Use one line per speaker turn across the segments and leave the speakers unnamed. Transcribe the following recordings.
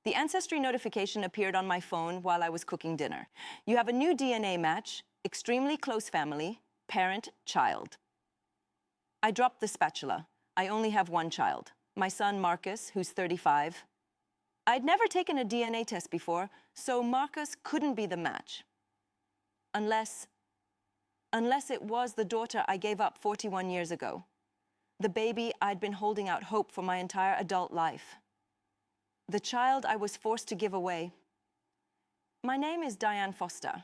The Ancestry notification appeared on my phone while I was cooking dinner. You have a new DNA match, extremely close family, parent, child. I dropped the spatula. I only have one child, my son Marcus, who's 35. I'd never taken a DNA test before, so Marcus couldn't be the match. Unless it was the daughter I gave up 41 years ago. The baby I'd been holding out hope for my entire adult life. The child I was forced to give away. My name is Diane Foster.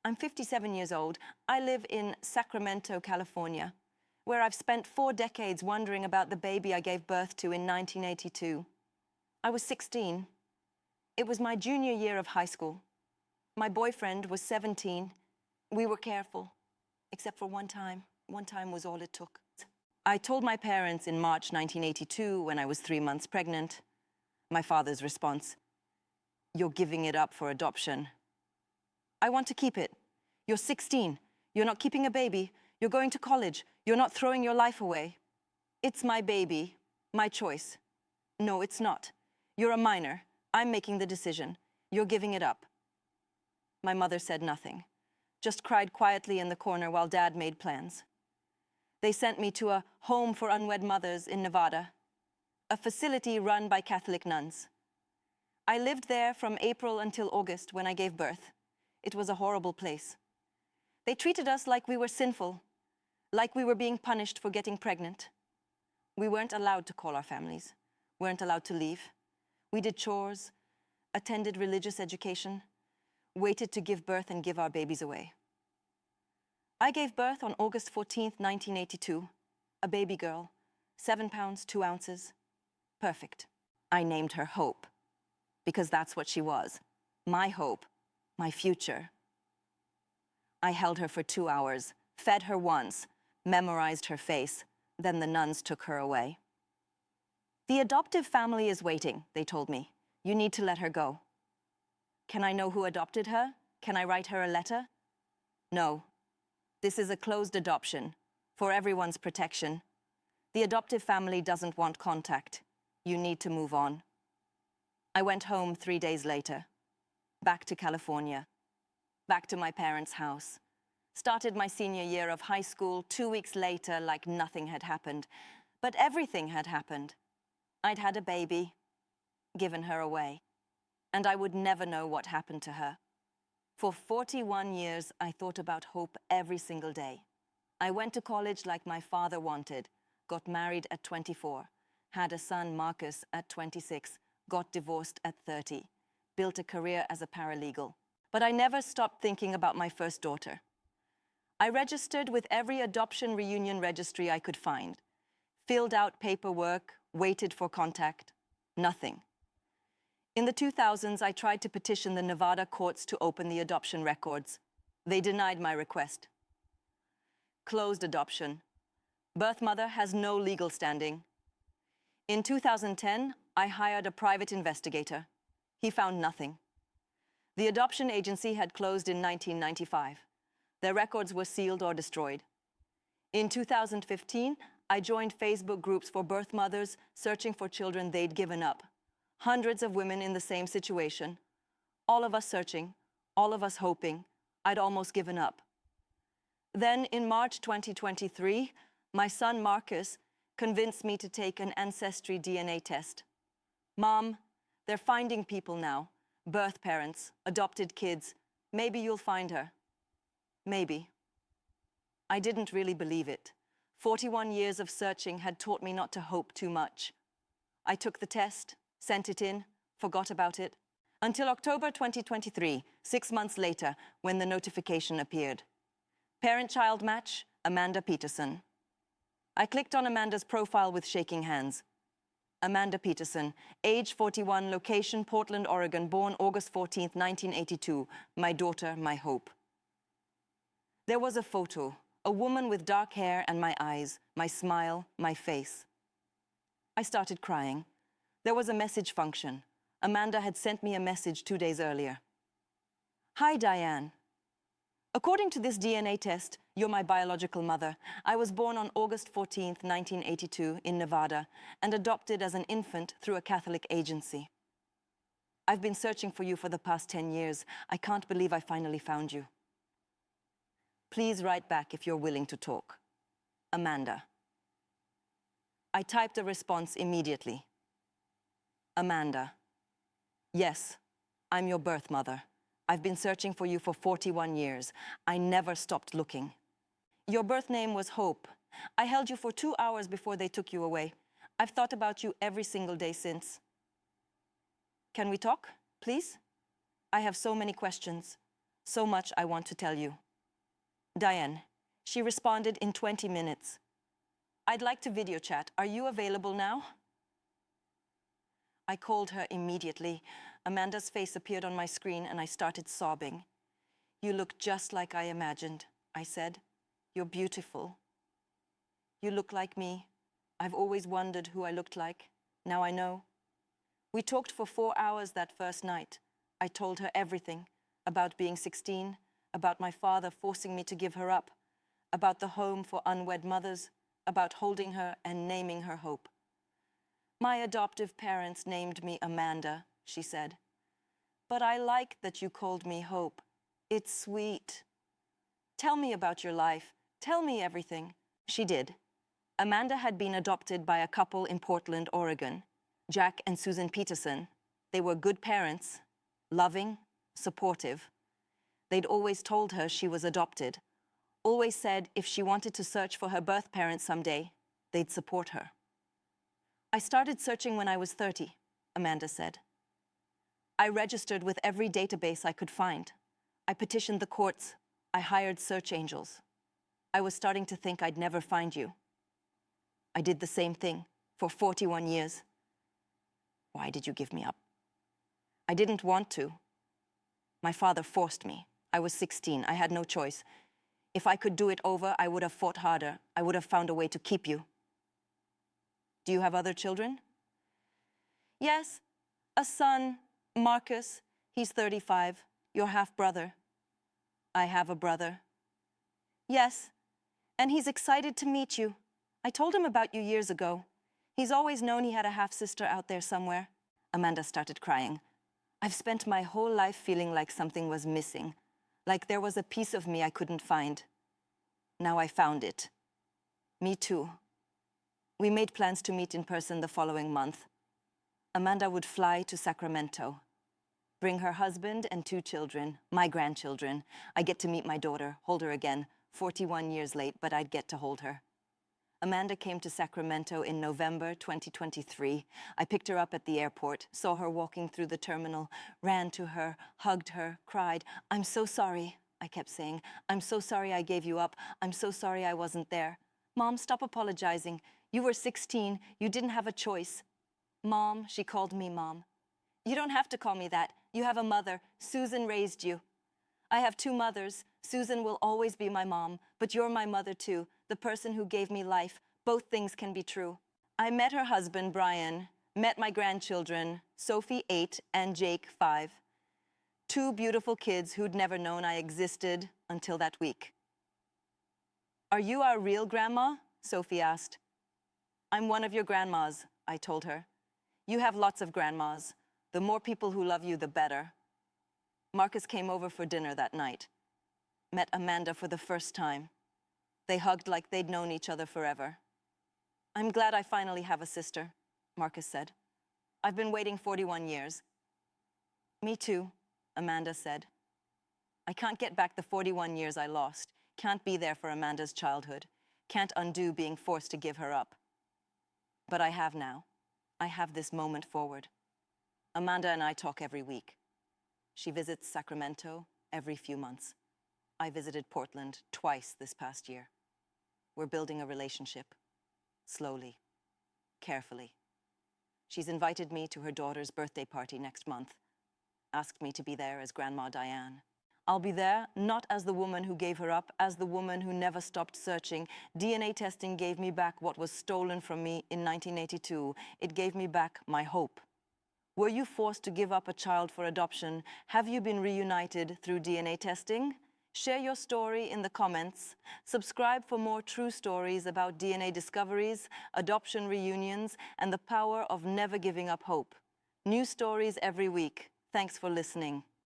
I'm 57 years old. I live in Sacramento, California, where I've spent 4 decades wondering about the baby I gave birth to in 1982. I was 16. It was my junior year of high school. My boyfriend was 17. We were careful, except for one time. One time was all it took. I told my parents in March 1982, when I was 3 months pregnant. My father's response, "You're giving it up for adoption." "I want to keep it. You're 16. You're not keeping a baby. You're going to college. You're not throwing your life away." "It's my baby, my choice." "No, it's not. You're a minor. I'm making the decision. You're giving it up." My mother said nothing, just cried quietly in the corner while Dad made plans. They sent me to a home for unwed mothers in Nevada, a facility run by Catholic nuns. I lived there from April until August when I gave birth. It was a horrible place. They treated us like we were sinful, like we were being punished for getting pregnant. We weren't allowed to call our families, weren't allowed to leave. We did chores, attended religious education, waited to give birth and give our babies away. I gave birth on August 14th, 1982, a baby girl, 7 pounds, 2 ounces. Perfect. I named her Hope, because that's what she was. My hope, my future. I held her for 2 hours, fed her once, memorized her face, then the nuns took her away. "The adoptive family is waiting," they told me. "You need to let her go." Can I know who adopted her? Can I write her a letter? No. This is a closed adoption, for everyone's protection. The adoptive family doesn't want contact. You need to move on. I went home 3 days later, back to California, back to my parents' house. Started my senior year of high school 2 weeks later like nothing had happened. But everything had happened. I'd had a baby, given her away, and I would never know what happened to her. For 41 years, I thought about Hope every single day. I went to college like my father wanted, got married at 24, had a son, Marcus, at 26, got divorced at 30, built a career as a paralegal. But I never stopped thinking about my first daughter. I registered with every adoption reunion registry I could find, filled out paperwork, waited for contact, nothing. In the 2000s, I tried to petition the Nevada courts to open the adoption records. They denied my request. Closed adoption. Birth mother has no legal standing. In 2010, I hired a private investigator. He found nothing. The adoption agency had closed in 1995. Their records were sealed or destroyed. In 2015, I joined Facebook groups for birth mothers searching for children they'd given up. Hundreds of women in the same situation. All of us searching, all of us hoping. I'd almost given up. Then in March 2023, my son Marcus convinced me to take an Ancestry DNA test. "Mom, they're finding people now. Birth parents, adopted kids. Maybe you'll find her." Maybe. I didn't really believe it. 41 years of searching had taught me not to hope too much. I took the test, sent it in, forgot about it, until October 2023, 6 months later, when the notification appeared. Parent-child match, Amanda Peterson. I clicked on Amanda's profile with shaking hands. Amanda Peterson, age 41, location Portland, Oregon, born August 14th, 1982, my daughter, my hope. There was a photo, a woman with dark hair and my eyes, my smile, my face. I started crying. There was a message function. Amanda had sent me a message 2 days earlier. "Hi, Diane. According to this DNA test, you're my biological mother. I was born on August 14th, 1982, in Nevada, and adopted as an infant through a Catholic agency. I've been searching for you for the past 10 years. I can't believe I finally found you. Please write back if you're willing to talk. Amanda. I typed a response immediately. Amanda. Yes, I'm your birth mother. I've been searching for you for 41 years. I never stopped looking. Your birth name was Hope. I held you for 2 hours before they took you away. I've thought about you every single day since. Can we talk, please? I have so many questions. So much I want to tell you. Diane. She responded in 20 minutes. I'd like to video chat. Are you available now? I called her immediately. Amanda's face appeared on my screen and I started sobbing. You look just like I imagined, I said. You're beautiful. You look like me. I've always wondered who I looked like. Now I know. We talked for 4 hours that first night. I told her everything about being 16, about my father forcing me to give her up, about the home for unwed mothers, about holding her and naming her Hope. My adoptive parents named me Amanda, she said. But I like that you called me Hope. It's sweet. Tell me about your life. Tell me everything. She did. Amanda had been adopted by a couple in Portland, Oregon, Jack and Susan Peterson. They were good parents, loving, supportive. They'd always told her she was adopted, always said if she wanted to search for her birth parents someday, they'd support her. I started searching when I was 30, Amanda said. I registered with every database I could find. I petitioned the courts. I hired search angels. I was starting to think I'd never find you. I did the same thing for 41 years. Why did you give me up? I didn't want to. My father forced me. I was 16. I had no choice. If I could do it over, I would have fought harder. I would have found a way to keep you. Do you have other children? Yes, a son, Marcus. He's 35, your half-brother. I have a brother. Yes, and he's excited to meet you. I told him about you years ago. He's always known he had a half-sister out there somewhere. Amanda started crying. I've spent my whole life feeling like something was missing, like there was a piece of me I couldn't find. Now I found it. Me too. We made plans to meet in person the following month. Amanda would fly to Sacramento, bring her husband and 2 children, my grandchildren. I get to meet my daughter, hold her again, 41 years late, but I'd get to hold her. Amanda came to Sacramento in November 2023. I picked her up at the airport, saw her walking through the terminal, ran to her, hugged her, cried. I'm so sorry, I kept saying. I'm so sorry I gave you up. I'm so sorry I wasn't there. Mom, stop apologizing. You were 16. You didn't have a choice. Mom, she called me Mom. You don't have to call me that. You have a mother. Susan raised you. I have 2 mothers. Susan will always be my mom, but you're my mother too, the person who gave me life. Both things can be true. I met her husband, Brian, met my grandchildren, Sophie, 8, and Jake, 5. 2 beautiful kids who'd never known I existed until that week. Are you our real grandma? Sophie asked. I'm one of your grandmas, I told her. You have lots of grandmas. The more people who love you, the better. Marcus came over for dinner that night. Met Amanda for the first time. They hugged like they'd known each other forever. I'm glad I finally have a sister, Marcus said. I've been waiting 41 years. Me too, Amanda said. I can't get back the 41 years I lost. Can't be there for Amanda's childhood. Can't undo being forced to give her up. But I have now. I have this moment forward. Amanda and I talk every week. She visits Sacramento every few months. I visited Portland twice this past year. We're building a relationship. Slowly. Carefully. She's invited me to her daughter's birthday party next month. Asked me to be there as Grandma Diane. I'll be there, not as the woman who gave her up, as the woman who never stopped searching. DNA testing gave me back what was stolen from me in 1982. It gave me back my hope. Were you forced to give up a child for adoption? Have you been reunited through DNA testing? Share your story in the comments. Subscribe for more true stories about DNA discoveries, adoption reunions, and the power of never giving up hope. New stories every week. Thanks for listening.